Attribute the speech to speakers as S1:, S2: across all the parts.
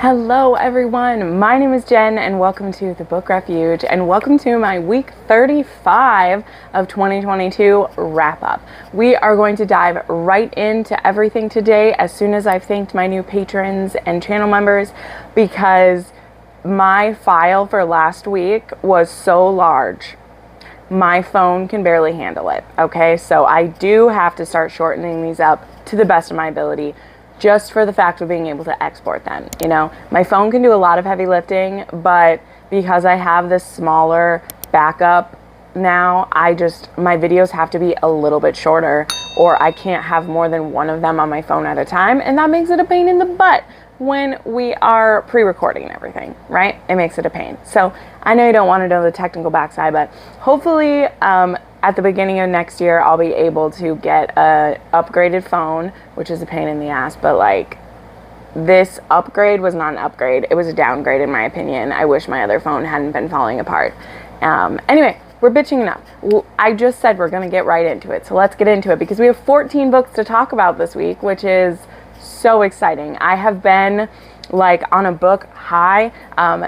S1: Hello everyone, my name is Jen and welcome to the Book Refuge and welcome to my week 35 of 2022 wrap up. We are going to dive right into everything today as soon as I've thanked my new patrons and channel members, because my file for last week was so large. My phone can barely handle it, okay? So I do have to start shortening these up to the best of my ability, just for the fact of being able to export them. You know, my phone can do a lot of heavy lifting, but because I have this smaller backup now, my videos have to be a little bit shorter, or I can't have more than one of them on my phone at a time, and that makes it a pain in the butt when we are pre-recording everything, right? It makes it a pain. So I know you don't want to know the technical backside, but hopefully at the beginning of next year, I'll be able to get a upgraded phone, which is a pain in the ass, but like, this upgrade was not an upgrade. It was a downgrade in my opinion. I wish my other phone hadn't been falling apart. Anyway, we're bitching enough. I just said we're gonna get right into it. So let's get into it, because we have 14 books to talk about this week, which is so exciting. I have been like on a book high,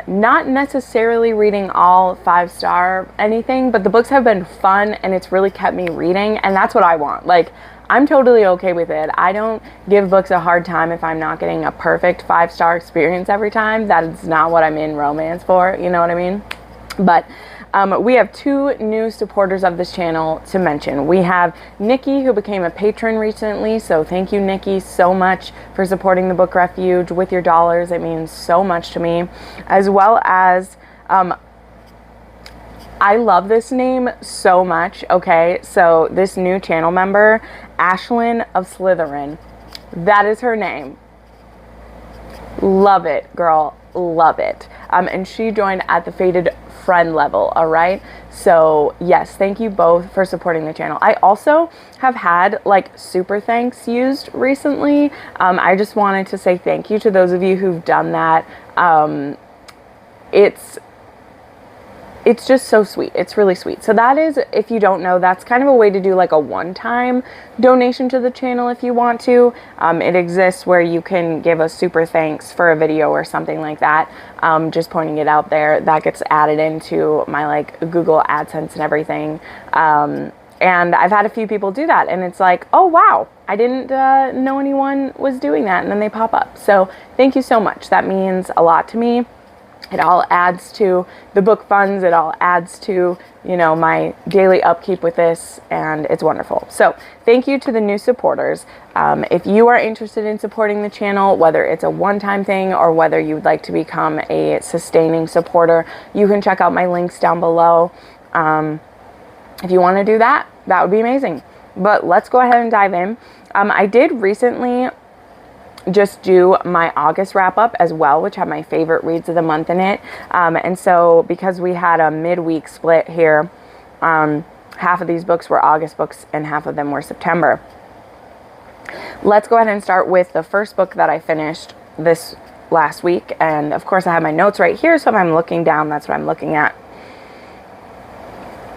S1: not necessarily reading all 5-star anything, but the books have been fun and it's really kept me reading, and that's what I want. Like, I'm totally okay with it. I don't give books a hard time if I'm not getting a perfect 5-star experience every time. That is not what I'm in romance for, you know what I mean? But we have two new supporters of this channel to mention. We have Nikki, who became a patron recently, so thank you, Nikki, so much for supporting the Book Refuge with your dollars. It means so much to me. As well as, I love this name so much, okay? So this new channel member, Ashlyn of Slytherin, that is her name. Love it, girl, love it. And she joined at the Fated Friend level, all right? So yes, thank you both for supporting the channel. I also have had like super thanks used recently. I just wanted to say thank you to those of you who've done that. It's just so sweet. It's really sweet. So that is, if you don't know, that's kind of a way to do like a one-time donation to the channel if you want to. It exists where you can give a super thanks for a video or something like that. Just pointing it out there. That gets added into my like Google AdSense and everything. And I've had a few people do that, and it's like, oh wow, I didn't know anyone was doing that, and then they pop up. So thank you so much. That means a lot to me. It all adds to the book funds. It all adds to, you know, my daily upkeep with this, and it's wonderful. So thank you to the new supporters. If you are interested in supporting the channel, whether it's a one-time thing or whether you would like to become a sustaining supporter, you can check out my links down below. If you want to do that, that would be amazing. But let's go ahead and dive in. I did recently just do my August wrap up as well, which had my favorite reads of the month in it. And so because we had a midweek split here, half of these books were August books and half of them were September. Let's go ahead and start with the first book that I finished this last week. And of course I have my notes right here, so if I'm looking down, that's what I'm looking at.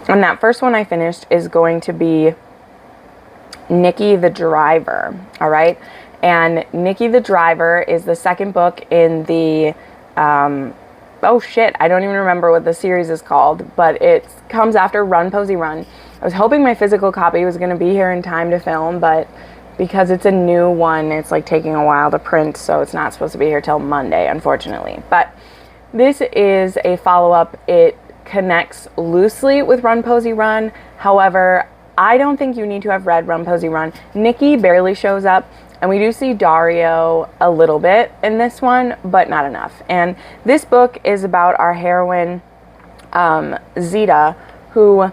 S1: And that first one I finished is going to be Nikki the Driver, all right? And Nikki the Driver is the second book in the, oh shit, I don't even remember what the series is called, but it comes after Run, Posey, Run. I was hoping my physical copy was going to be here in time to film, but because it's a new one, it's like taking a while to print, so it's not supposed to be here till Monday, unfortunately. But this is a follow-up. It connects loosely with Run, Posey, Run. However, I don't think you need to have read Run, Posey, Run. Nikki barely shows up. And we do see Dario a little bit in this one, but not enough. And this book is about our heroine, Zita, who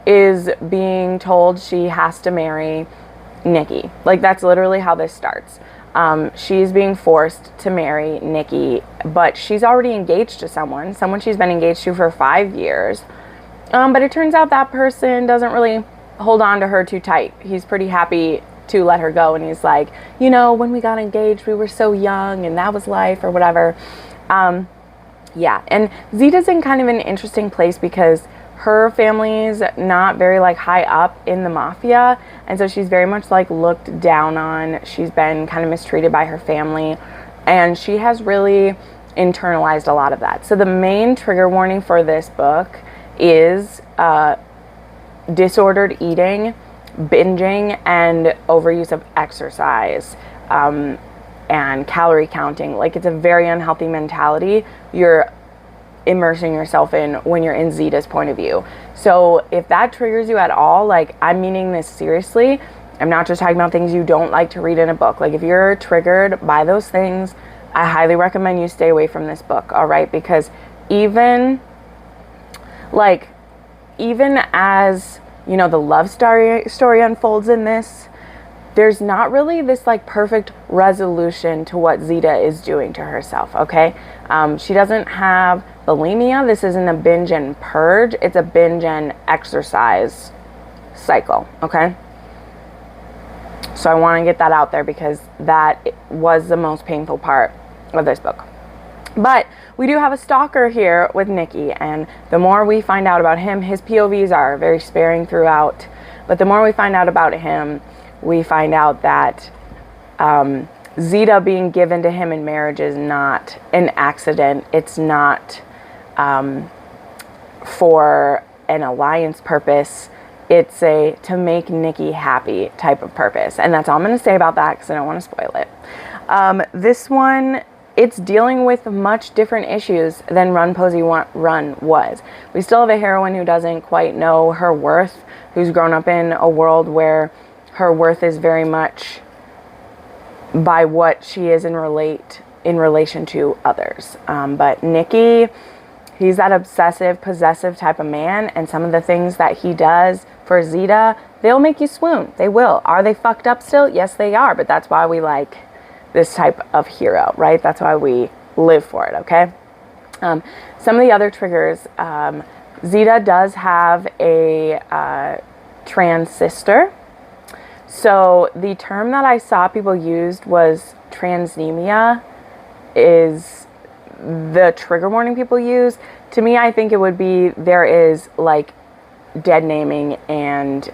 S1: is being told she has to marry Nikki. Like, that's literally how this starts. She's being forced to marry Nikki, but she's already engaged to someone she's been engaged to for 5 years. But it turns out that person doesn't really hold on to her too tight. He's pretty happy to let her go, and he's like, you know, when we got engaged we were so young and that was life, or whatever. Yeah, and Zita's in kind of an interesting place because her family's not very like high up in the mafia, and so she's very much like looked down on. She's been kind of mistreated by her family. And she has really internalized a lot of that. So the main trigger warning for this book is disordered eating, binging, and overuse of exercise, and calorie counting. Like, it's a very unhealthy mentality you're immersing yourself in when you're in Zita's point of view. So if that triggers you at all, like, I'm meaning this seriously. I'm not just talking about things you don't like to read in a book. Like, if you're triggered by those things, I highly recommend you stay away from this book, all right? Because even as, you know, the love story unfolds in this, there's not really this like perfect resolution to what Zita is doing to herself, okay? She doesn't have bulimia. This isn't a binge and purge. It's a binge and exercise cycle, okay? So I want to get that out there because that was the most painful part of this book. But we do have a stalker here with Nikki, and the more we find out about him, his POVs are very sparing throughout, but the more we find out about him, we find out that Zita being given to him in marriage is not an accident. It's not for an alliance purpose. It's a to make Nikki happy type of purpose. And that's all I'm going to say about that because I don't want to spoil it. This one, it's dealing with much different issues than Run Posey Run was. We still have a heroine who doesn't quite know her worth, who's grown up in a world where her worth is very much by what she is in relation to others. But Nikki, he's that obsessive, possessive type of man, and some of the things that he does for Zita, they'll make you swoon. They will. Are they fucked up still? Yes, they are, but that's why we like this type of hero, right? That's why we live for it, okay? Some of the other triggers, Zita does have a trans sister. So the term that I saw people used was transnemia is the trigger warning people use. To me, I think it would be there is like dead naming and,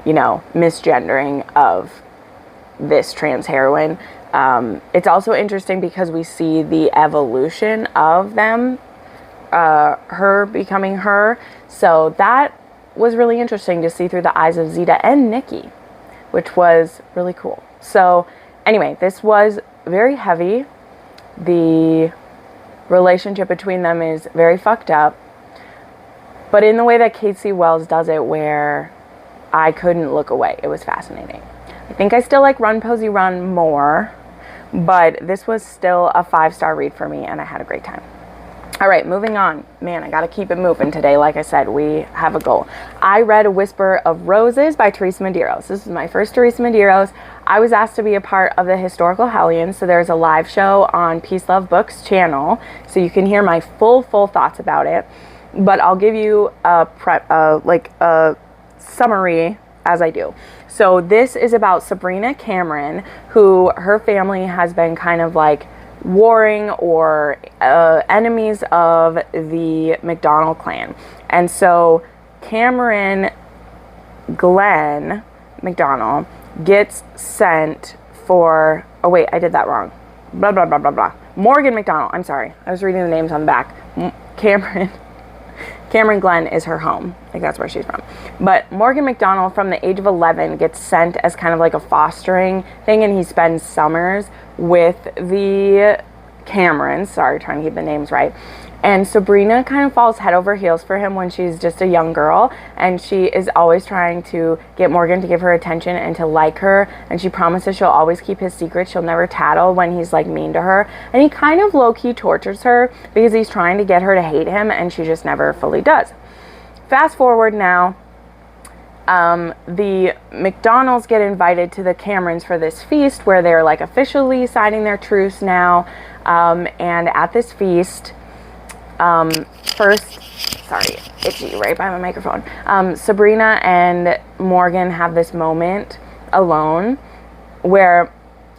S1: you know, misgendering of this trans heroine. It's also interesting because we see the evolution of them, her becoming her. So that was really interesting to see through the eyes of Zita and Nikki, which was really cool. So anyway, this was very heavy. The relationship between them is very fucked up, but in the way that Kate C. Wells does it, where I couldn't look away. It was fascinating. I think I still like Run Posey Run more, but this was still a 5-star read for me, and I had a great time. All right, moving on. Man, I got to keep it moving today. Like I said, we have a goal. I read A Whisper of Roses by Teresa Medeiros. This is my first Teresa Medeiros. I was asked to be a part of the Historical Hellions, so there's a live show on Peace Love Books channel, so you can hear my full thoughts about it. But I'll give you a summary as I do. So this is about Sabrina Cameron, who her family has been kind of like warring or enemies of the McDonald clan. And so Cameron Glenn McDonald gets sent for, oh wait, I did that wrong. Blah, blah, blah, blah, blah. Morgan McDonald, I'm sorry. I was reading the names on the back. Cameron Glen is her home. Like, that's where she's from. But Morgan McDonald, from the age of 11, gets sent as kind of like a fostering thing, and he spends summers with the Camerons. Sorry, trying to keep the names right. And Sabrina kind of falls head over heels for him when she's just a young girl, and she is always trying to get Morgan to give her attention and to like her, and she promises she'll always keep his secret. She'll never tattle when he's like mean to her, and he kind of low-key tortures her because he's trying to get her to hate him, and she just never fully does. Fast forward now, the McDonalds get invited to the Camerons for this feast where they're like officially signing their truce now, and at this feast, first, sorry, itchy right by my microphone. Sabrina and Morgan have this moment alone where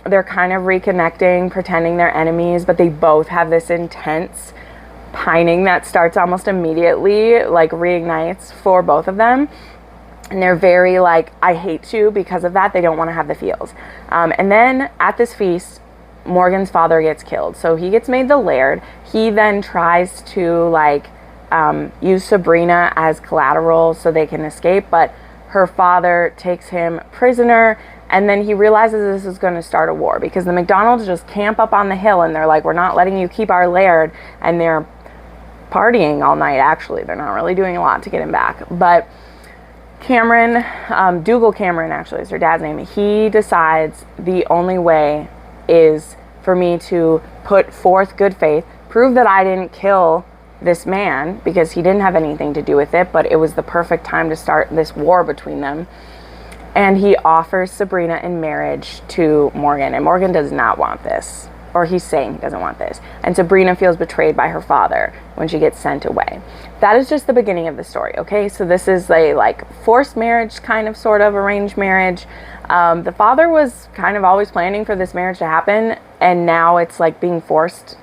S1: they're kind of reconnecting, pretending they're enemies, but they both have this intense pining that starts almost immediately, like reignites for both of them. And they're very like, I hate you because of that. They don't want to have the feels. And then at this feast, Morgan's father gets killed. So he gets made the laird. He then tries to like use Sabrina as collateral so they can escape, but her father takes him prisoner, and then he realizes this is going to start a war because the McDonald's just camp up on the hill and they're like, we're not letting you keep our laird, and they're partying all night. Actually, they're not really doing a lot to get him back. But Cameron, Dougal Cameron actually is her dad's name, he decides the only way is for me to put forth good faith, prove that I didn't kill this man because he didn't have anything to do with it, but it was the perfect time to start this war between them. And he offers Sabrina in marriage to Morgan, and Morgan does not want this, or he's saying he doesn't want this, and Sabrina feels betrayed by her father when she gets sent away. That is just the beginning of the story, okay? So this is a like forced marriage, kind of sort of arranged marriage. The father was kind of always planning for this marriage to happen, and now it's like being forced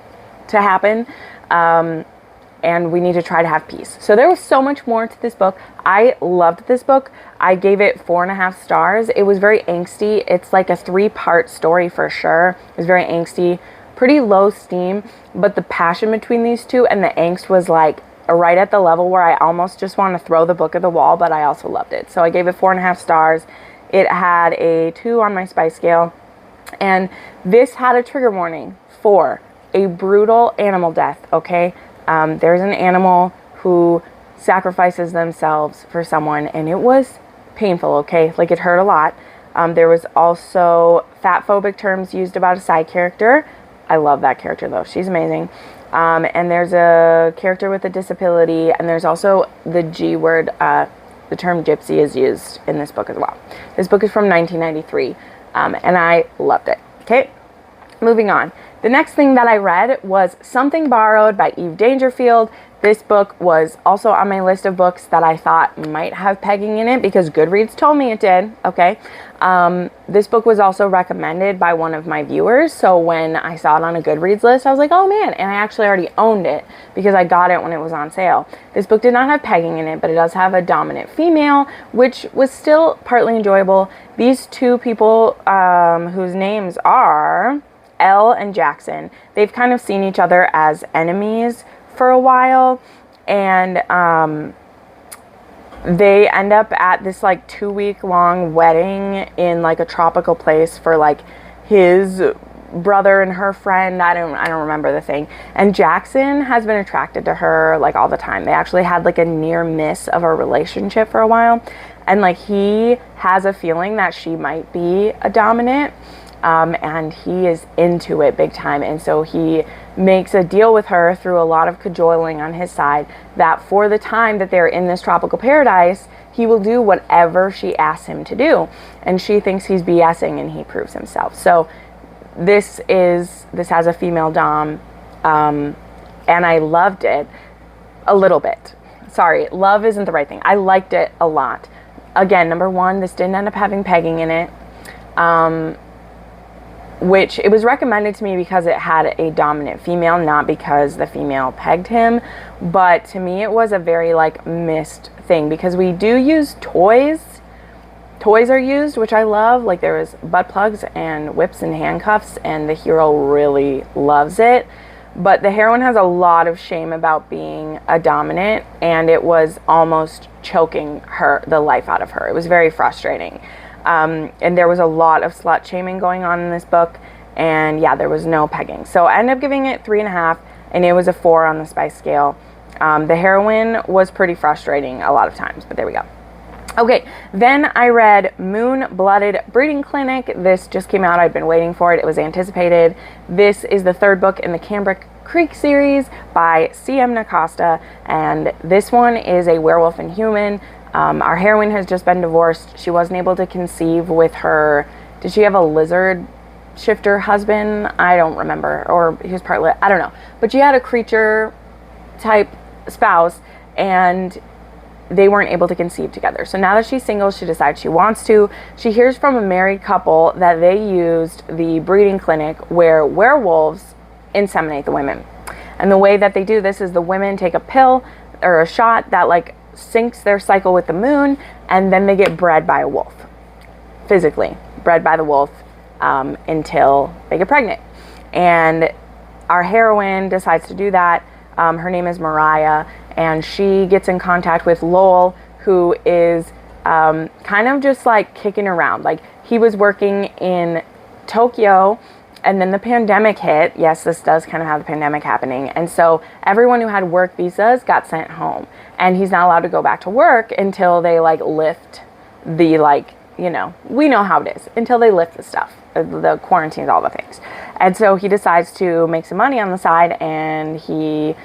S1: to happen. And we need to try to have peace. So there was so much more to this book. I loved this book. I gave it 4.5 stars. It was very angsty. It's like a 3-part story for sure. It was very angsty, pretty low steam, but the passion between these two and the angst was like right at the level where I almost just want to throw the book at the wall, but I also loved it. So I gave it 4.5 stars. It had a 2 on my spice scale, and this had a trigger warning for a brutal animal death, okay? There's an animal who sacrifices themselves for someone, and it was painful, okay? Like, it hurt a lot. There was also fat-phobic terms used about a side character. I love that character, though. She's amazing. And there's a character with a disability, and there's also the G word. The term gypsy is used in this book as well. This book is from 1993, and I loved it, okay? Moving on. The next thing that I read was Something Borrowed by Eve Dangerfield. This book was also on my list of books that I thought might have pegging in it because Goodreads told me it did, okay? This book was also recommended by one of my viewers, so when I saw it on a Goodreads list, I was like, oh man, and I actually already owned it because I got it when it was on sale. This book did not have pegging in it, but it does have a dominant female, which was still partly enjoyable. These two people whose names are Elle and Jackson, they've kind of seen each other as enemies for a while, and they end up at this like 2-week-long wedding in like a tropical place for like his brother and her friend. I don't remember the thing. And Jackson has been attracted to her like all the time. They actually had like a near miss of a relationship for a while, and like he has a feeling that she might be a dominant. And he is into it big time, and so he makes a deal with her through a lot of cajoling on his side that for the time that they're in this tropical paradise, he will do whatever she asks him to do, and she thinks he's BSing, and he proves himself. So this has a female dom, and I loved it a little bit. Sorry, love isn't the right thing. I liked it a lot. Again, number one, this didn't end up having pegging in it. Which it was recommended to me because it had a dominant female, not because the female pegged him. But to me, it was a very like missed thing because we do use toys. Toys are used, which I love. Like there was butt plugs and whips and handcuffs, and the hero really loves it. But the heroine has a lot of shame about being a dominant, and it was almost choking the life out of her. It was very frustrating. And there was a lot of slut shaming going on in this book, and yeah, there was no pegging. So I ended up giving it 3.5, and it was a 4 on the spice scale. The heroine was pretty frustrating a lot of times, but there we go. Okay, then I read Moon-Blooded Breeding Clinic. This just came out. I'd been waiting for it. It was anticipated. This is the 3rd book in the Cambric Creek series by C.M. Nacosta, and this one is a werewolf and human. Our heroine has just been divorced. She wasn't able to conceive with her. Did she have a lizard shifter husband? I don't remember. Or he was partly, I don't know. But she had a creature type spouse, and they weren't able to conceive together. So now that she's single, she decides she wants to. She hears from a married couple that they used the breeding clinic where werewolves inseminate the women. And the way that they do this is the women take a pill or a shot that like syncs their cycle with the moon, and then they get bred by a wolf, physically bred by the wolf until they get pregnant. And our heroine decides to do that. Her name is Mariah, and she gets in contact with Lowell, who is kind of just like kicking around. Like, he was working in Tokyo, and then the pandemic hit. Yes, this does kind of have the pandemic happening. And so everyone who had work visas got sent home, and he's not allowed to go back to work until they like lift the, like, you know, we know how it is, until they lift the stuff, the quarantines, all the things. And so he decides to make some money on the side, and he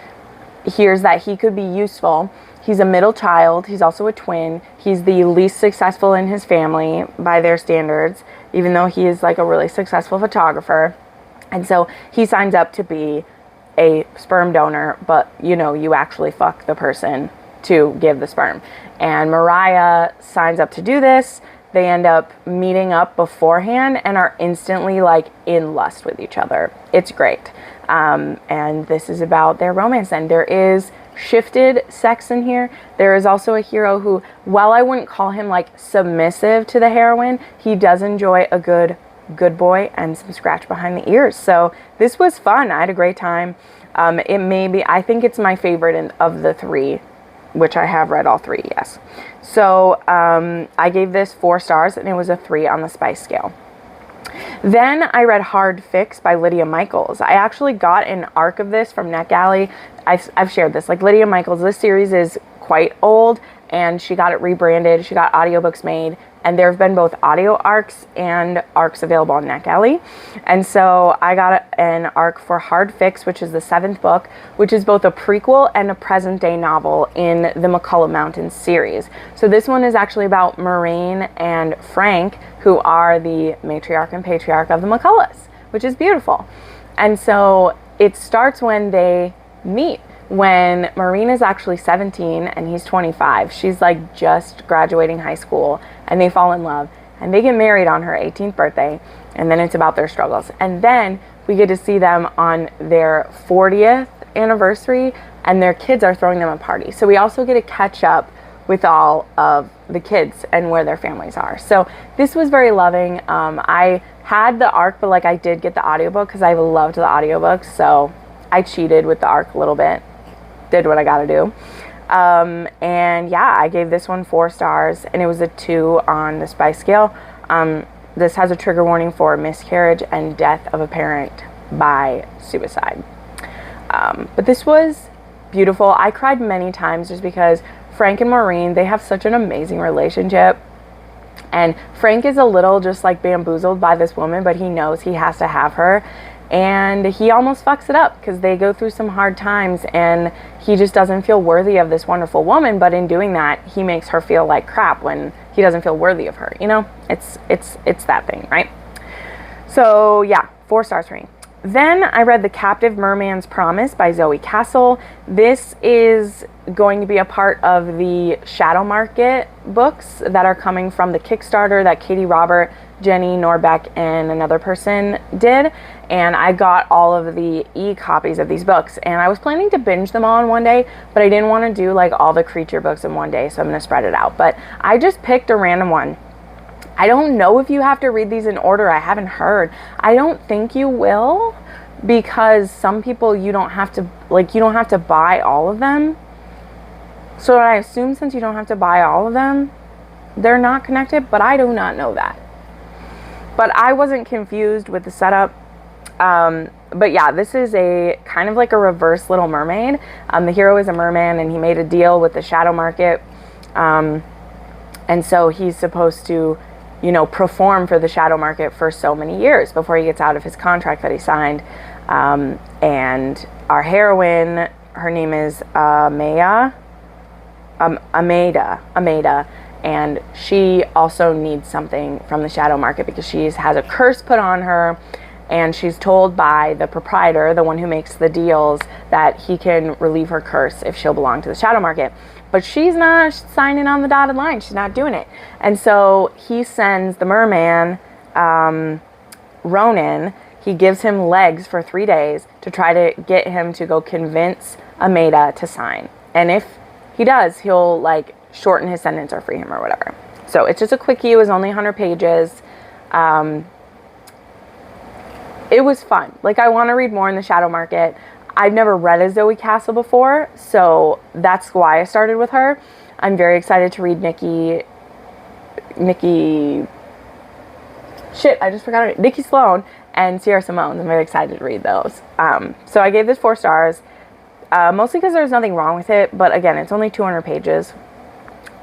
S1: hears that he could be useful. He's a middle child. He's also a twin. He's the least successful in his family by their standards, even though he is like a really successful photographer. And so he signs up to be a sperm donor, but you know, you actually fuck the person to give the sperm. And Mariah signs up to do this. They end up meeting up beforehand and are instantly like in lust with each other. It's great. And this is about their romance. And there is shifted sex in here. There is also a hero who, while I wouldn't call him like submissive to the heroine, he does enjoy a good boy and some scratch behind the ears. So this was fun. I had a great time. It may be, I think it's my favorite of the three, which I have read all three, yes. So I gave this 4 stars, and it was a 3 on the spice scale. Then I read Hard Fix by Lydia Michaels. I actually got an arc of this from NetGalley. I've shared this. Like, Lydia Michaels, this series is quite old, and she got it rebranded. She got audiobooks made, and there have been both audio arcs and arcs available on NetGalley. And so I got an arc for Hard Fix, which is the 7th book, which is both a prequel and a present-day novel in the McCullough Mountains series. So this one is actually about Maureen and Frank, who are the matriarch and patriarch of the McCulloughs, which is beautiful. And so it starts when they meet, when Maureen is actually 17 and he's 25. She's like just graduating high school, and they fall in love, and they get married on her 18th birthday, and then it's about their struggles. And then we get to see them on their 40th anniversary, and their kids are throwing them a party. So we also get to catch up with all of the kids and where their families are. So this was very loving. I had the arc, but like I did get the audiobook because I loved the audiobooks. So I cheated with the arc a little bit, did what I got to do. And yeah, I gave this one 4 stars, and it was a 2 on the spice scale. This has a trigger warning for miscarriage and death of a parent by suicide. But this was beautiful. I cried many times just because Frank and Maureen, they have such an amazing relationship. And Frank is a little just like bamboozled by this woman, but he knows he has to have her. And he almost fucks it up because they go through some hard times, and he just doesn't feel worthy of this wonderful woman. But in doing that, he makes her feel like crap when he doesn't feel worthy of her. You know, it's that thing, right? So yeah, 4 stars for me. Then I read The Captive Merman's Promise by Zoe Castle. This is going to be a part of the Shadow Market books that are coming from the Kickstarter that Katie Robert, Jenny Norbeck, and another person did. And I got all of the e-copies of these books, and I was planning to binge them all in one day, but I didn't want to do like all the creature books in one day, so I'm going to spread it out. But I just picked a random one. I don't know if you have to read these in order. I haven't heard. I don't think you will, because some people you don't have to buy all of them. So I assume since you don't have to buy all of them, they're not connected, but I do not know that. But I wasn't confused with the setup. But yeah, this is a kind of like a reverse Little Mermaid. The hero is a merman, and he made a deal with the Shadow Market. And so he's supposed to, you know, perform for the Shadow Market for so many years before he gets out of his contract that he signed. And our heroine, her name is Ameda, and she also needs something from the Shadow Market because she has a curse put on her, and she's told by the proprietor, the one who makes the deals, that he can relieve her curse if she'll belong to the Shadow Market. But she's not signing on the dotted line. She's not doing it. And so he sends the merman, Ronan, he gives him legs for 3 days to try to get him to go convince Ameda to sign. And if he does, he'll like shorten his sentence or free him or whatever. So it's just a quickie. It was only 100 pages. it was fun. Like, I want to read more in the Shadow Market. I've never read a Zoe Castle before, so that's why I started with her. I'm very excited to read Nikki, shit, I just forgot her name. Nikki Sloan and Sierra Simone's. I'm very excited to read those. So I gave this 4 stars, mostly because there's nothing wrong with it, but again, it's only 200 pages,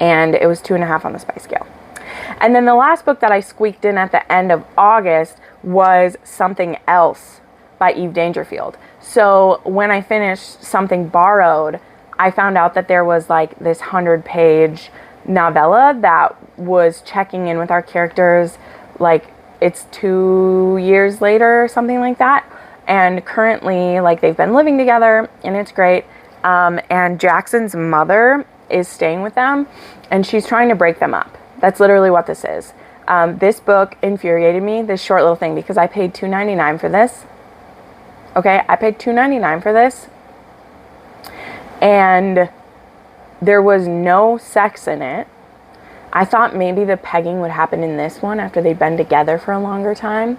S1: and it was 2.5 on the spice scale. And then the last book that I squeaked in at the end of August was Something Else by Eve Dangerfield. So when I finished Something Borrowed, I found out that there was like this 100-page novella that was checking in with our characters, like it's 2 years later or something like that. And currently, like, they've been living together, and it's great. And Jackson's mother is staying with them, and she's trying to break them up. That's literally what this is. This book infuriated me, this short little thing, because I paid $2.99 for this. Okay, I paid $2.99 for this. And there was no sex in it. I thought maybe the pegging would happen in this one after they'd been together for a longer time.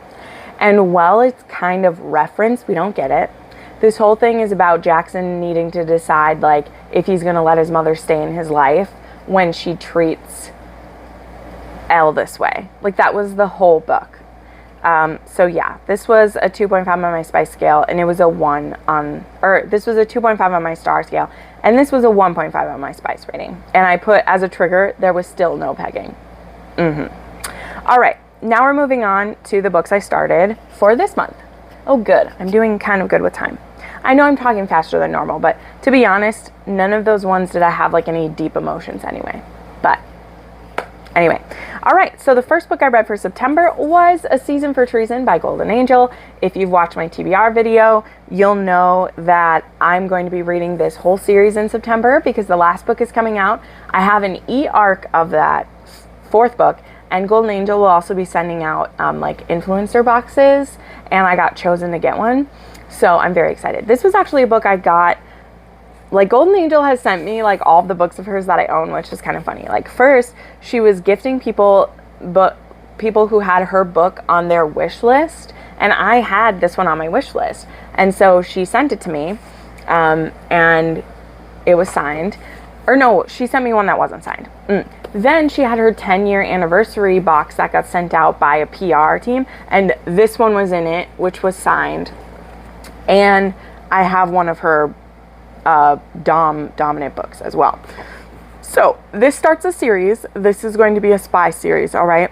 S1: And while it's kind of referenced, we don't get it. This whole thing is about Jackson needing to decide, like, if he's going to let his mother stay in his life when she treats Elle this way. Like, that was the whole book. So yeah, this was a 2.5 on my spice scale, and it was a 1 on, or this was a 2.5 on my star scale, and this was a 1.5 on my spice rating. And I put as a trigger, there was still no pegging. All right, now we're moving on to the books I started for this month. Oh, good. I'm doing kind of good with time. I know I'm talking faster than normal, but to be honest, none of those ones did I have like any deep emotions anyway. But anyway, all right, so the first book I read for September was A Season for Treason by Golden Angel. If you've watched my TBR video, you'll know that I'm going to be reading this whole series in September because the last book is coming out. I have an e-arc of that 4th book, and Golden Angel will also be sending out like influencer boxes, and I got chosen to get one. So I'm very excited. This was actually a book I got. Like, Golden Angel has sent me, like, all of the books of hers that I own, which is kind of funny. Like, first, she was gifting people who had her book on their wish list, and I had this one on my wish list. And so she sent it to me, and it was signed. Or no, she sent me one that wasn't signed. Then she had her 10-year anniversary box that got sent out by a PR team, and this one was in it, which was signed. And I have one of her dominant books as well. So this starts a series. This is going to be a spy series, all right?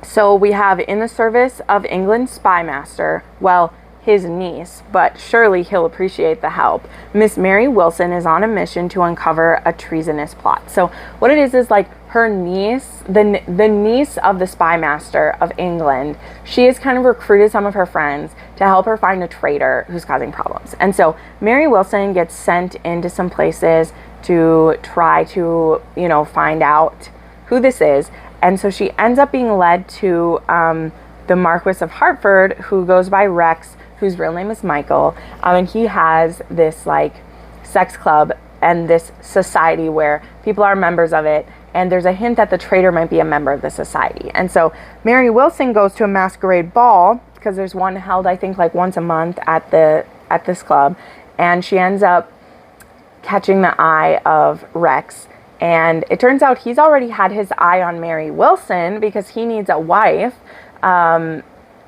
S1: So we have In the Service of England's Spy Master, well, his niece, but surely he'll appreciate the help. Miss Mary Wilson is on a mission to uncover a treasonous plot. So what it is like her niece, the niece of the Spy Master of England, she has kind of recruited some of her friends to help her find a traitor who's causing problems. And so Mary Wilson gets sent into some places to try to, you know, find out who this is. And so she ends up being led to the Marquis of Hertford, who goes by Rex, whose real name is Michael. And he has this like sex club and this society where people are members of it. And there's a hint that the traitor might be a member of the society. And so Mary Wilson goes to a masquerade ball, because there's one held, I think, like once a month at this club. And she ends up catching the eye of Rex. And it turns out he's already had his eye on Mary Wilson because he needs a wife.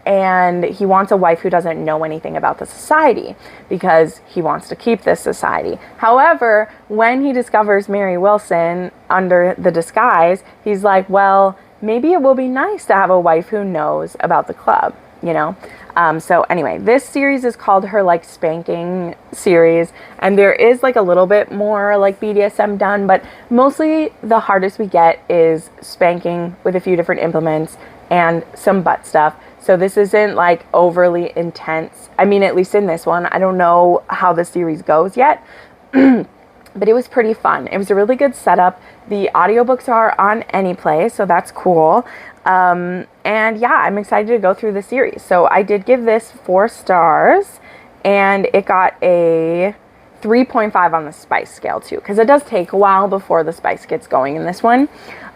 S1: And he wants a wife who doesn't know anything about the society because he wants to keep this society. However, when he discovers Mary Wilson under the disguise, he's like, well, maybe it will be nice to have a wife who knows about the club, you know? So anyway, this series is called her like spanking series, and there is like a little bit more like BDSM done, but mostly the hardest we get is spanking with a few different implements and some butt stuff. So this isn't like overly intense. I mean, at least in this one, I don't know how the series goes yet, but it was pretty fun. It was a really good setup. The audiobooks are on Anyplay, so that's cool. And yeah, I'm excited to go through the series. So I did give this 4 stars, and it got a 3.5 on the spice scale too, because it does take a while before the spice gets going in this one.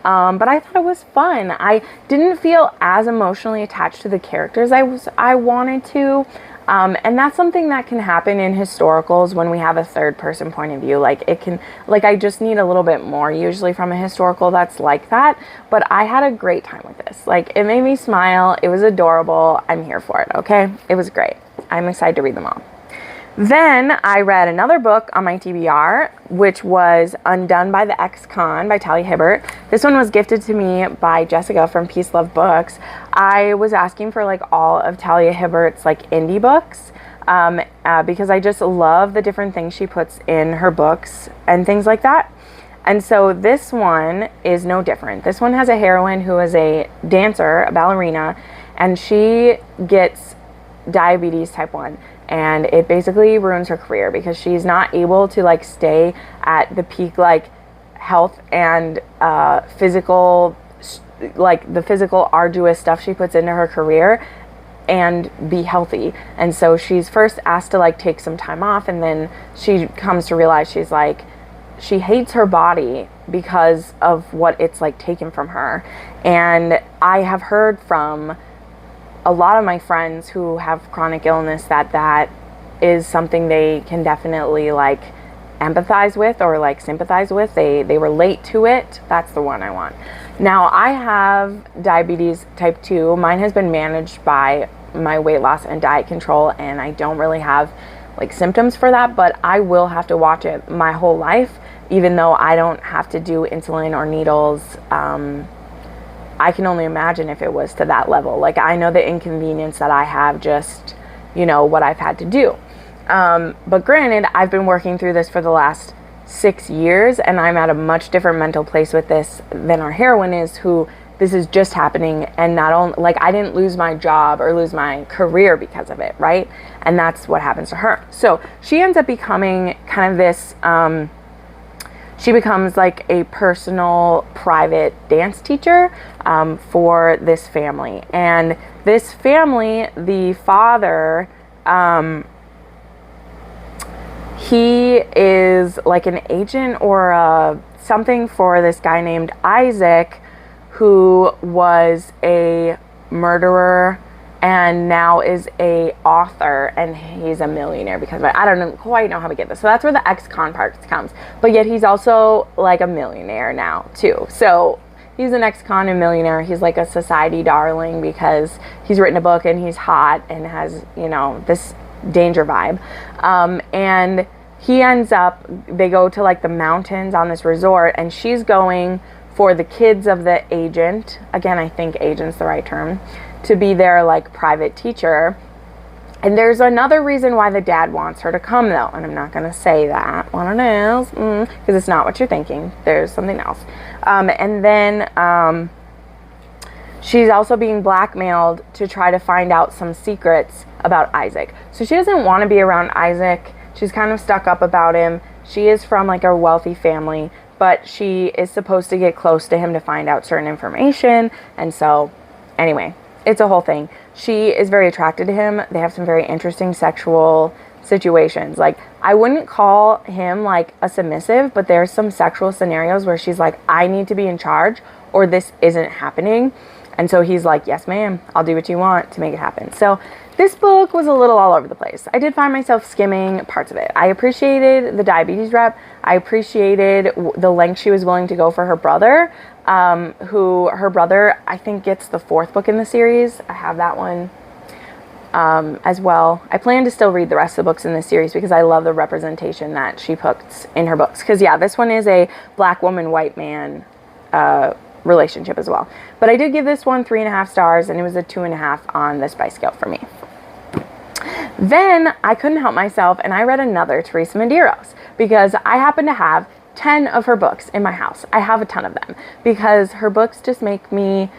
S1: But I thought it was fun. I didn't feel as emotionally attached to the characters I wanted to. And that's something that can happen in historicals when we have a third person point of view. Like I just need a little bit more usually from a historical that's like that. But I had a great time with this. Like, it made me smile. It was adorable. I'm here for it. Okay. It was great. I'm excited to read them all. Then I read another book on my TBR, which was Undone by the ExCon by Talia Hibbert. This one was gifted to me by Jessica from Peace Love Books. I was asking for like all of Talia Hibbert's like indie books because I just love the different things she puts in her books and things like that. And so this one is no different. This one has a heroine who is a dancer, a ballerina, and she gets diabetes type 1. And it basically ruins her career because she's not able to like stay at the peak like health and physical, like the physical arduous stuff she puts into her career and be healthy. And so she's first asked to like take some time off, and then she comes to realize she's like, she hates her body because of what it's like taken from her. And I have heard from a lot of my friends who have chronic illness that is something they can definitely like empathize with or like sympathize with. They relate to it. That's the one I want. Now, I have diabetes type 2. Mine has been managed by my weight loss and diet control, and I don't really have like symptoms for that, but I will have to watch it my whole life, even though I don't have to do insulin or needles. I can only imagine if it was to that level. Like, I know the inconvenience that I have, just, you know, what I've had to do. But granted, I've been working through this for the last 6 years, and I'm at a much different mental place with this than our heroine is, who this is just happening. And not only, like, I didn't lose my job or lose my career because of it, right? And that's what happens to her. So she ends up becoming kind of this, she becomes like a personal private dance teacher for this family. And this family, the father, he is like an agent or something for this guy named Isaac, who was a murderer and now is a author, and he's a millionaire because of it. I don't quite know how to get this. So that's where the ex-con part comes. But yet he's also like a millionaire now too. So he's an ex-con and millionaire. He's like a society darling because he's written a book and he's hot and has, you know, this danger vibe. And he ends up, they go to like the mountains on this resort, and she's going for the kids of the agent. Again, I think agent's the right term. To be their like private teacher. And there's another reason why the dad wants her to come though, and I'm not going to say that what it is, because it's not what you're thinking. There's something else. And then she's also being blackmailed to try to find out some secrets about Isaac. So she doesn't want to be around Isaac. She's kind of stuck up about him. She is from like a wealthy family, but she is supposed to get close to him to find out certain information. And so anyway, it's a whole thing. She is very attracted to him. They have some very interesting sexual situations. Like, I wouldn't call him like a submissive, but there's some sexual scenarios where she's like, I need to be in charge or this isn't happening. And so he's like, yes, ma'am, I'll do what you want to make it happen. So this book was a little all over the place. I did find myself skimming parts of it. I appreciated the diabetes rep. I appreciated the length she was willing to go for her brother, who her brother, I think, gets the 4th book in the series. I have that one as well. I plan to still read the rest of the books in this series because I love the representation that she puts in her books. Because, yeah, this one is a black woman, white man relationship as well. But I did give this one 3.5 stars, and it was a 2.5 on the spice scale for me. Then I couldn't help myself, and I read another Treason Medeiros because I happen to have 10 of her books in my house. I have a ton of them because her books just make me,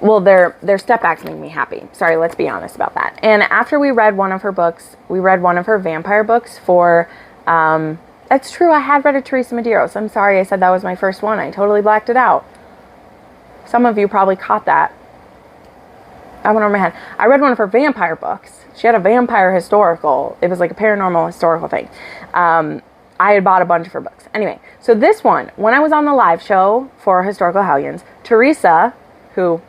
S1: well, their step backs make me happy. Sorry, let's be honest about that. And after we read one of her books, we read one of her vampire books for, that's true, I had read a Treason Medeiros. I'm sorry I said that was my first one. I totally blacked it out. Some of you probably caught that. I went over my head. I read one of her vampire books. She had a vampire historical. It was like a paranormal historical thing. I had bought a bunch of her books. Anyway, so this one, when I was on the live show for Historical Hellions, Teresa, who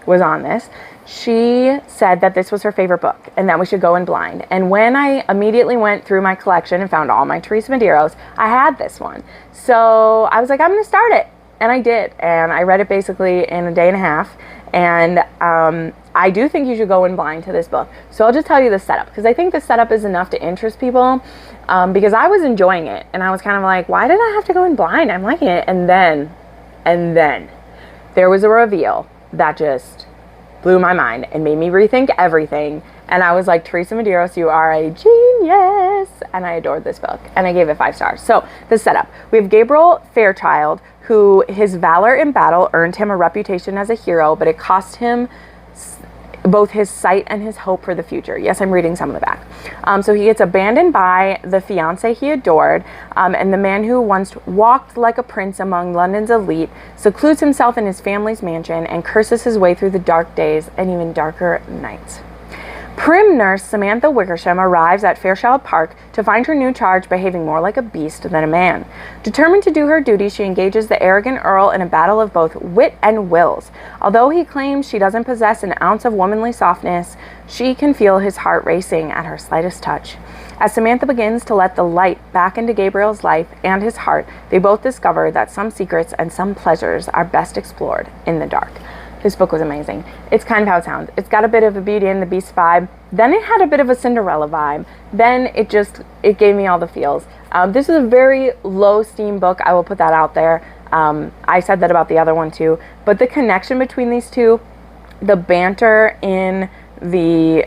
S1: was on this, she said that this was her favorite book and that we should go in blind. And when I immediately went through my collection and found all my Teresa Medeiros, I had this one. So I was like, I'm going to start it. And I did. And I read it basically in a day and a half. And I do think you should go in blind to this book. So I'll just tell you the setup, because I think the setup is enough to interest people, because I was enjoying it. And I was kind of like, why did I have to go in blind? I'm liking it. And then there was a reveal that just blew my mind and made me rethink everything. And I was like, Teresa Medeiros, you are a genius. And I adored this book. And I gave it 5 stars. So the setup. We have Gabriel Fairchild, who his valor in battle earned him a reputation as a hero, but it cost him both his sight and his hope for the future. Yes, I'm reading some of the back. So he gets abandoned by the fiance he adored, and the man who once walked like a prince among London's elite secludes himself in his family's mansion and curses his way through the dark days and even darker nights. Prim nurse Samantha Wickersham arrives at Fairchild Park to find her new charge behaving more like a beast than a man. Determined to do her duty, she engages the arrogant Earl in a battle of both wit and wills. Although he claims she doesn't possess an ounce of womanly softness, she can feel his heart racing at her slightest touch. As Samantha begins to let the light back into Gabriel's life and his heart, they both discover that some secrets and some pleasures are best explored in the dark. This book was amazing. It's kind of how it sounds. It's got a bit of a Beauty and the Beast vibe. Then it had a bit of a Cinderella vibe. Then it gave me all the feels. This is a very low steam book. I will put that out there. I said that about the other one too. But the connection between these two, the banter in the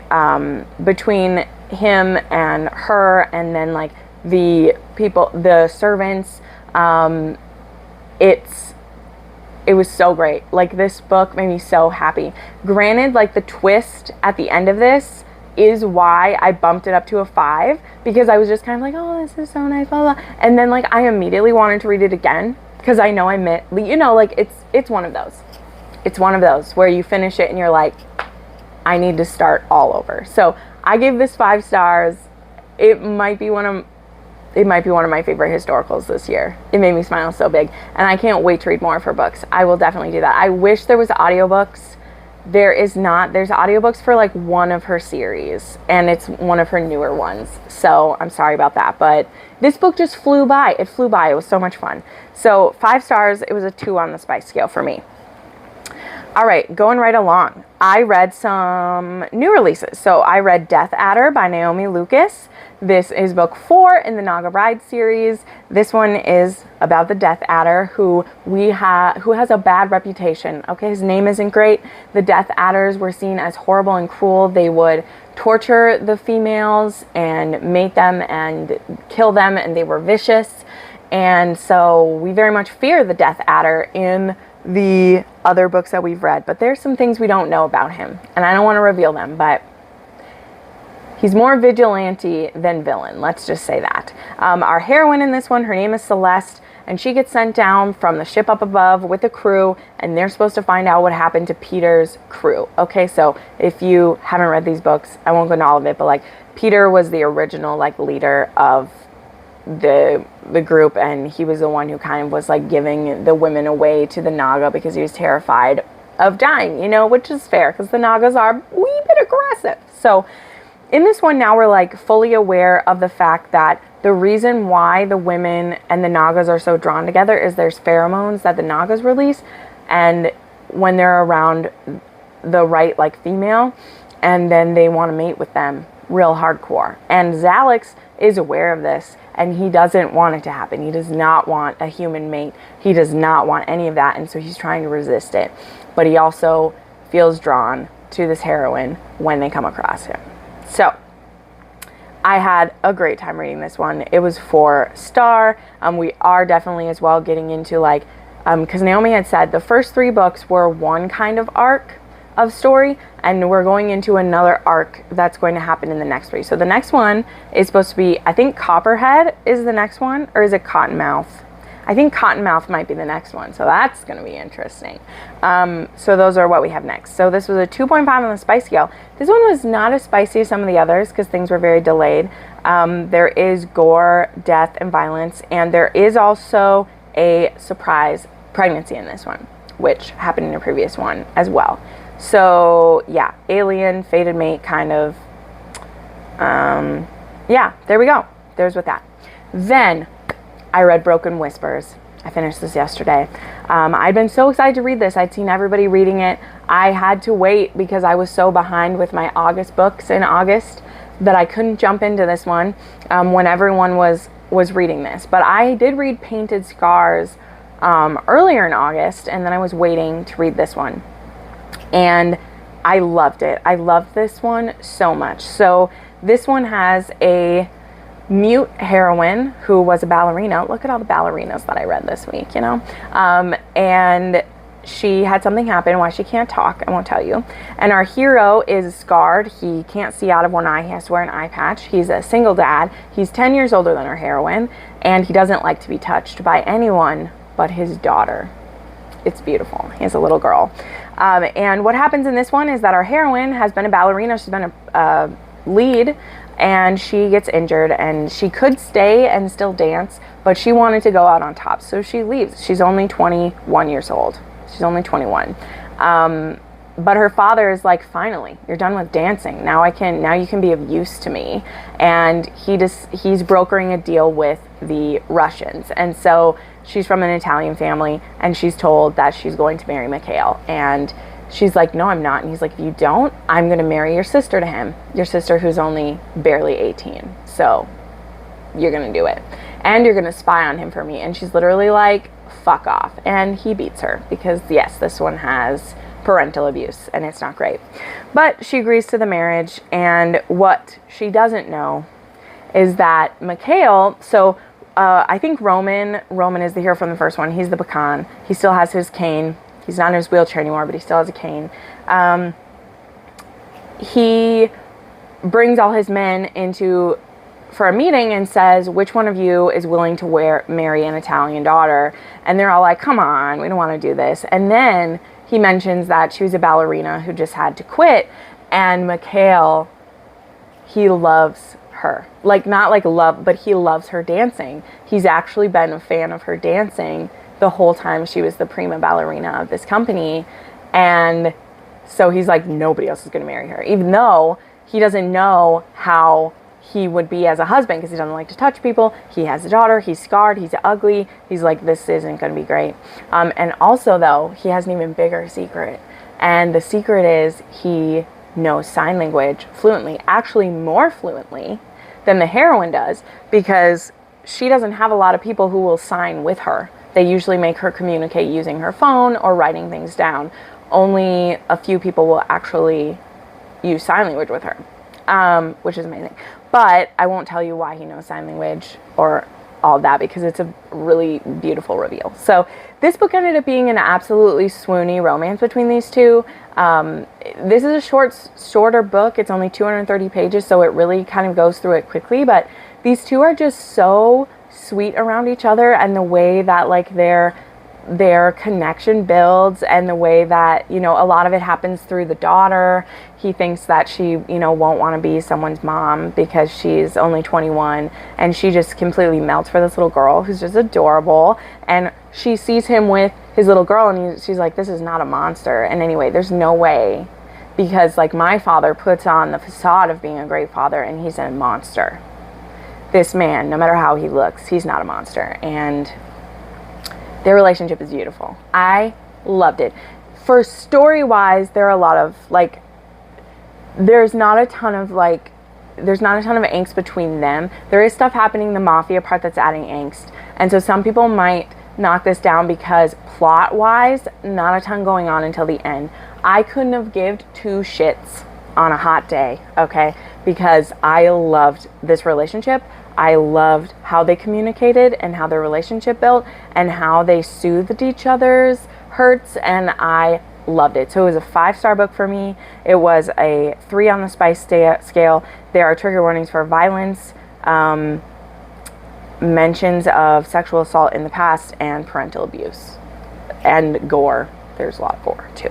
S1: between him and her, and then like the people, the servants, it was so great. Like, this book made me so happy. Granted, like, the twist at the end of this is why I bumped it up to a 5, because I was just kind of like, oh, this is so nice, blah, blah. And then, like, I immediately wanted to read it again, because I know like, it's one of those. It's one of those where you finish it and you're like, I need to start all over. So I gave this 5 stars. It might be one of my favorite historicals this year. It made me smile so big. And I can't wait to read more of her books. I will definitely do that. I wish there was audiobooks. There is not. There's audiobooks for like one of her series, and it's one of her newer ones. So I'm sorry about that. But this book just flew by. It flew by. It was so much fun. So 5 stars. It was a 2 on the spice scale for me. All right, going right along. I read some new releases. So I read Death Adder by Naomi Lucas. This is book 4 in the Naga Bride series. This one is about the Death Adder who has a bad reputation. Okay, his name isn't great. The Death Adders were seen as horrible and cruel. They would torture the females and mate them and kill them, and they were vicious. And so we very much fear the Death Adder in the other books that we've read. But there's some things we don't know about him, and I don't want to reveal them, but he's more vigilante than villain, let's just say that. Our heroine in this one, her name is Celeste, and she gets sent down from the ship up above with the crew, and they're supposed to find out what happened to Peter's crew. Okay, so if you haven't read these books, I won't go into all of it, but like, Peter was the original like leader of the group, and he was the one who kind of was like giving the women away to the Naga because he was terrified of dying, you know, which is fair because the Nagas are a wee bit aggressive. So in this one now, we're like fully aware of the fact that the reason why the women and the Nagas are so drawn together is there's pheromones that the Nagas release, and when they're around the right like female, and then they want to mate with them real hardcore. And Zalix is aware of this, and he doesn't want it to happen. He does not want a human mate. He does not want any of that, and so he's trying to resist it. But he also feels drawn to this heroine when they come across him. So I had a great time reading this one. It was 4-star. We are definitely as well getting into like, because Naomi had said the first 3 books were one kind of arc of story, and we're going into another arc that's going to happen in the next 3. So the next one is supposed to be, I think Copperhead is the next one, or is it Cottonmouth? I think Cottonmouth might be the next one, so that's going to be interesting. So those are what we have next. So this was a 2.5 on the spice scale. This one was not as spicy as some of the others because things were very delayed. There is gore, death, and violence, and there is also a surprise pregnancy in this one, which happened in a previous one as well. So yeah, alien, fated mate kind of. Yeah, there we go. There's with that. Then I read Broken Whispers. I finished this yesterday. I'd been so excited to read this. I'd seen everybody reading it. I had to wait because I was so behind with my August books in August that I couldn't jump into this one when everyone was reading this. But I did read Painted Scars earlier in August, and then I was waiting to read this one. And I loved it. I loved this one so much. So this one has a mute heroine who was a ballerina. Look at all the ballerinas that I read this week, you know. And she had something happen, why she can't talk, I won't tell you. And our hero is scarred. He can't see out of one eye. He has to wear an eye patch. He's a single dad. He's 10 years older than our heroine, and he doesn't like to be touched by anyone but his daughter. It's beautiful. He has a little girl. And what happens in this one is that our heroine has been a ballerina. She's been a lead, and she gets injured, and she could stay and still dance, but she wanted to go out on top, so she leaves. She's only 21 years old. She's only 21. But her father is like, finally, you're done with dancing. Now you can be of use to me. And he's brokering a deal with the Russians. And so she's from an Italian family, and she's told that she's going to marry Mikhail. And she's like, no, I'm not. And he's like, if you don't, I'm going to marry your sister to him. Your sister who's only barely 18. So you're going to do it. And you're going to spy on him for me. And she's literally like, fuck off. And he beats her because, yes, this one has parental abuse, and it's not great. But she agrees to the marriage, and what she doesn't know is that Mikhail, so I think Roman is the hero from the first one. He's the pecan. He still has his cane. He's not in his wheelchair anymore, but he still has a cane. He brings all his men for a meeting and says, which one of you is willing to marry an Italian daughter? And they're all like, come on, we don't want to do this. And then he mentions that she was a ballerina who just had to quit, and Mikhail, he loves her. Like, not like love, but he loves her dancing. He's actually been a fan of her dancing the whole time she was the prima ballerina of this company. And so he's like, nobody else is going to marry her, even though he doesn't know how he would be as a husband because he doesn't like to touch people. He has a daughter. He's scarred. He's ugly. He's like, this isn't going to be great. And also, though, he has an even bigger secret. And the secret is he knows sign language fluently, actually more fluently than the heroine does, because she doesn't have a lot of people who will sign with her. They usually make her communicate using her phone or writing things down. Only a few people will actually use sign language with her, which is amazing. But I won't tell you why he knows sign language or all that, because it's a really beautiful reveal. So this book ended up being an absolutely swoony romance between these two. This is a shorter book. It's only 230 pages, so it really kind of goes through it quickly. But these two are just so sweet around each other, and the way that like their connection builds, and the way that, you know, a lot of it happens through the daughter. He thinks that she, you know, won't want to be someone's mom because she's only 21, and she just completely melts for this little girl who's just adorable. And she sees him with his little girl, and she's like, this is not a monster. And anyway, there's no way, because like my father puts on the facade of being a great father, and he's a monster. This man, no matter how he looks, he's not a monster. And their relationship is beautiful. I loved it. For story-wise, there are a lot of, like, there's not a ton of angst between them. There is stuff happening in the mafia part that's adding angst. And so some people might knock this down because plot-wise, not a ton going on until the end. I couldn't have given two shits on a hot day, okay? Because I loved this relationship. I loved how they communicated and how their relationship built and how they soothed each other's hurts, and I loved it. So it was a 5-star book for me. It was a 3 on the spice scale. There are trigger warnings for violence, mentions of sexual assault in the past and parental abuse and gore. There's a lot of gore too.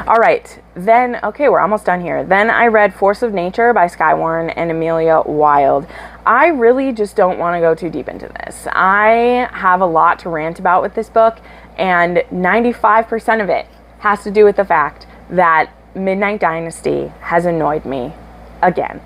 S1: All right, then, okay, we're almost done here. Then I read Force of Nature by Skye Warren and Amelia Wilde. I really just don't want to go too deep into this. I have a lot to rant about with this book, and 95% of it has to do with the fact that Midnight Dynasty has annoyed me again.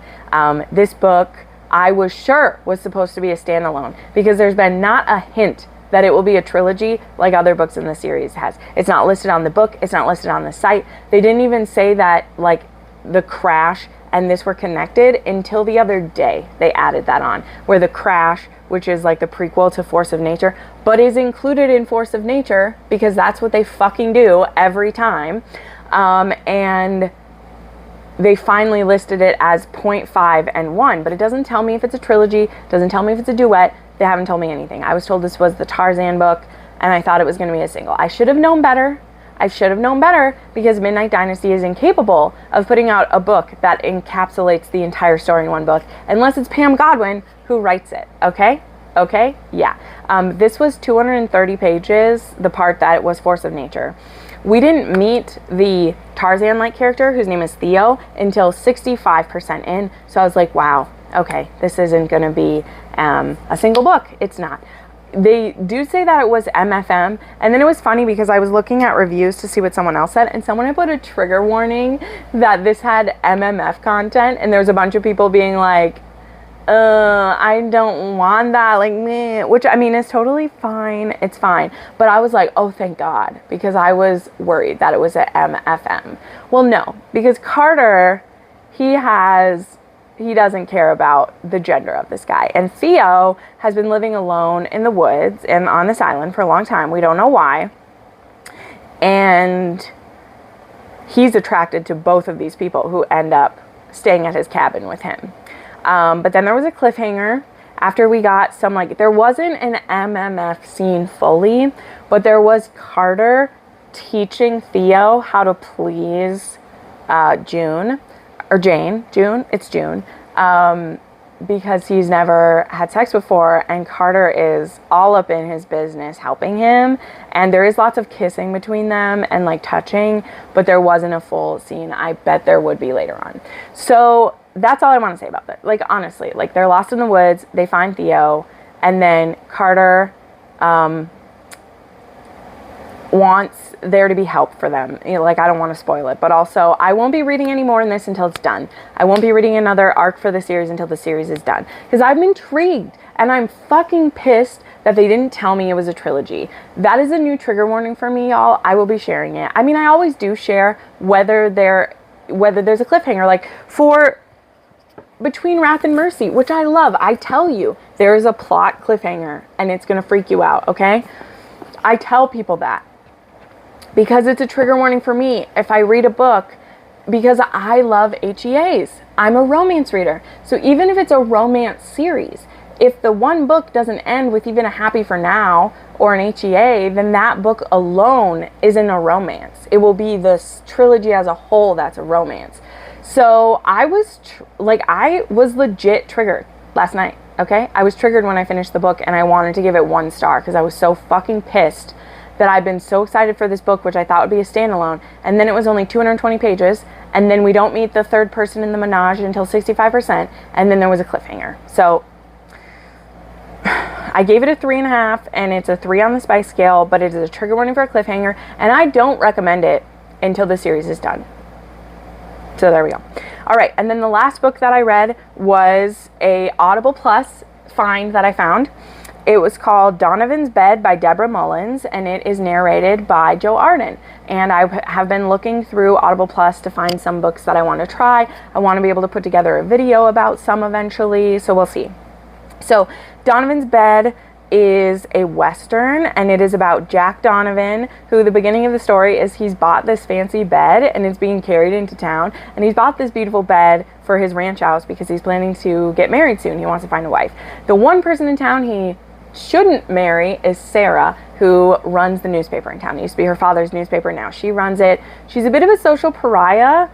S1: This book, I was sure was supposed to be a standalone because there's been not a hint that it will be a trilogy like other books in the series has. It's not listed on the book. It's not listed on the site. They didn't even say that like The Crash and this were connected until the other day. They added that on, where The Crash, which is like the prequel to Force of Nature, but is included in Force of Nature because that's what they fucking do every time. And they finally listed it as 0.5 and 1, but it doesn't tell me if it's a trilogy, doesn't tell me if it's a duet. They haven't told me anything. I was told this was the Tarzan book, and I thought it was going to be a single. I should have known better. I should have known better because Midnight Dynasty is incapable of putting out a book that encapsulates the entire story in one book, unless it's Pam Godwin who writes it, okay? Okay? Yeah. This was 230 pages, the part that was Force of Nature. We didn't meet the Tarzan-like character, whose name is Theo, until 65% in, so I was like, wow, okay, this isn't going to be a single book. It's not. They do say that it was MFM, and then it was funny because I was looking at reviews to see what someone else said, and someone had put a trigger warning that this had MMF content, and there was a bunch of people being like, I don't want that, like, meh, which I mean is totally fine. It's fine. But I was like, oh, thank God, because I was worried that it was a MFM. Well, no, because Carter, he doesn't care about the gender of this guy. And Theo has been living alone in the woods and on this island for a long time. We don't know why. And he's attracted to both of these people who end up staying at his cabin with him. But then there was a cliffhanger after we got some, like, there wasn't an MMF scene fully, but there was Carter teaching Theo how to please June, it's June, because he's never had sex before, and Carter is all up in his business helping him, and there is lots of kissing between them and like touching, but there wasn't a full scene. I bet there would be later on. So that's all I want to say about that. Like, honestly, like, they're lost in the woods, they find Theo, and then Carter wants there to be help for them. You know, like, I don't want to spoil it, but also I won't be reading any more in this until it's done. I won't be reading another arc for the series until the series is done, because I'm intrigued, and I'm fucking pissed that they didn't tell me it was a trilogy. That is a new trigger warning for me, y'all. I will be sharing it. I mean, I always do share whether there's a cliffhanger, like for Between Wrath and Mercy, which I love. I tell you, there is a plot cliffhanger, and it's gonna freak you out, okay? I tell people that because it's a trigger warning for me if I read a book, because I love HEAs. I'm a romance reader. So even if it's a romance series, if the one book doesn't end with even a happy for now or an HEA, then that book alone isn't a romance. It will be this trilogy as a whole that's a romance. So I was legit triggered last night, okay? I was triggered when I finished the book, and I wanted to give it 1 star because I was so fucking pissed that I've been so excited for this book, which I thought would be a standalone, and then it was only 220 pages, and then we don't meet the third person in the menage until 65%, and then there was a cliffhanger. So I gave it a 3.5, and it's a 3 on the spice scale, but it is a trigger warning for a cliffhanger, and I don't recommend it until the series is done. So there we go. All right, and then the last book that I read was a Audible Plus find that I found. It was called Donovans Bed by Deborah Mullins, and it is narrated by Joe Arden. And I have been looking through Audible Plus to find some books that I want to try. I want to be able to put together a video about some eventually, so we'll see. So Donovan's Bed is a Western, and it is about Jack Donovan, who the beginning of the story is he's bought this fancy bed and it's being carried into town, and he's bought this beautiful bed for his ranch house because he's planning to get married soon. He wants to find a wife. The one person in town he shouldn't marry is Sarah, who runs the newspaper in town. It used to be her father's newspaper, now she runs it. She's a bit of a social pariah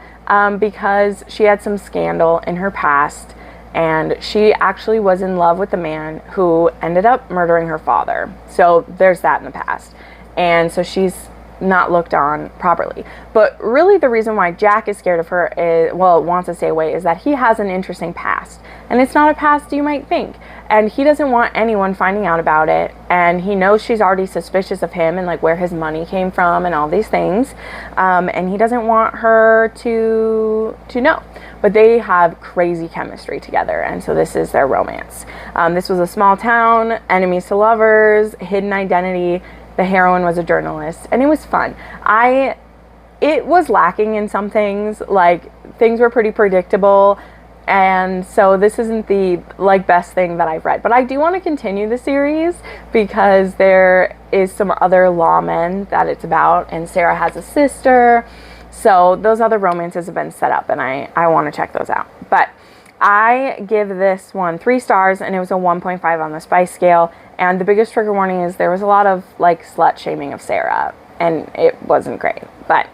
S1: because she had some scandal in her past, and she actually was in love with the man who ended up murdering her father. So there's that in the past. And so she's not looked on properly. But really the reason why Jack is scared of her is, well, wants to stay away, is that he has an interesting past. And it's not a past you might think. And he doesn't want anyone finding out about it. And he knows she's already suspicious of him and like where his money came from and all these things. And he doesn't want her to know. But they have crazy chemistry together. And so this is their romance. This was a small town, enemies to lovers, hidden identity. The heroine was a journalist, and it was fun. It was lacking in some things, like things were pretty predictable, and so this isn't the like best thing that I've read. But I do want to continue the series because there is some other lawmen that it's about, and Sarah has a sister, so those other romances have been set up, and I want to check those out. But I give this one 3 stars, and it was a 1.5 on the spice scale. And the biggest trigger warning is there was a lot of like slut shaming of Sarah, and it wasn't great. But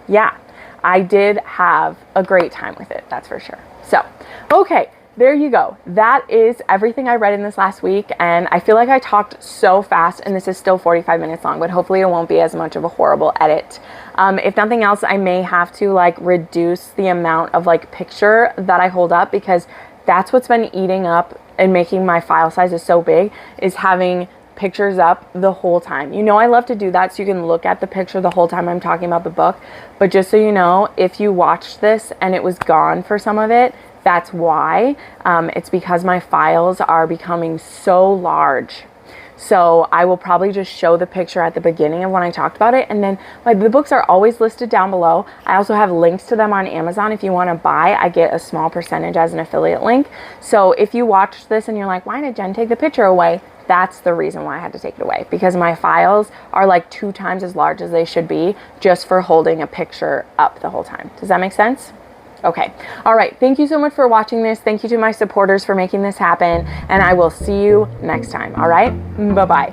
S1: yeah, I did have a great time with it, that's for sure. So, okay, there you go. That is everything I read in this last week, and I feel like I talked so fast, and this is still 45 minutes long, but hopefully it won't be as much of a horrible edit. If nothing else, I may have to like reduce the amount of like picture that I hold up, because that's what's been eating up and making my file sizes so big, is having pictures up the whole time. You know, I love to do that so you can look at the picture the whole time I'm talking about the book. But just so you know, if you watched this and it was gone for some of it, that's why. It's because my files are becoming so large. So I will probably just show the picture at the beginning of when I talked about it. And then the books are always listed down below. I also have links to them on Amazon. If you want to buy, I get a small percentage as an affiliate link. So if you watched this and you're like, why did Jen take the picture away? That's the reason why I had to take it away, because my files are like 2 times as large as they should be just for holding a picture up the whole time. Does that make sense? Okay. All right. Thank you so much for watching this. Thank you to my supporters for making this happen. And I will see you next time. All right. Bye-bye.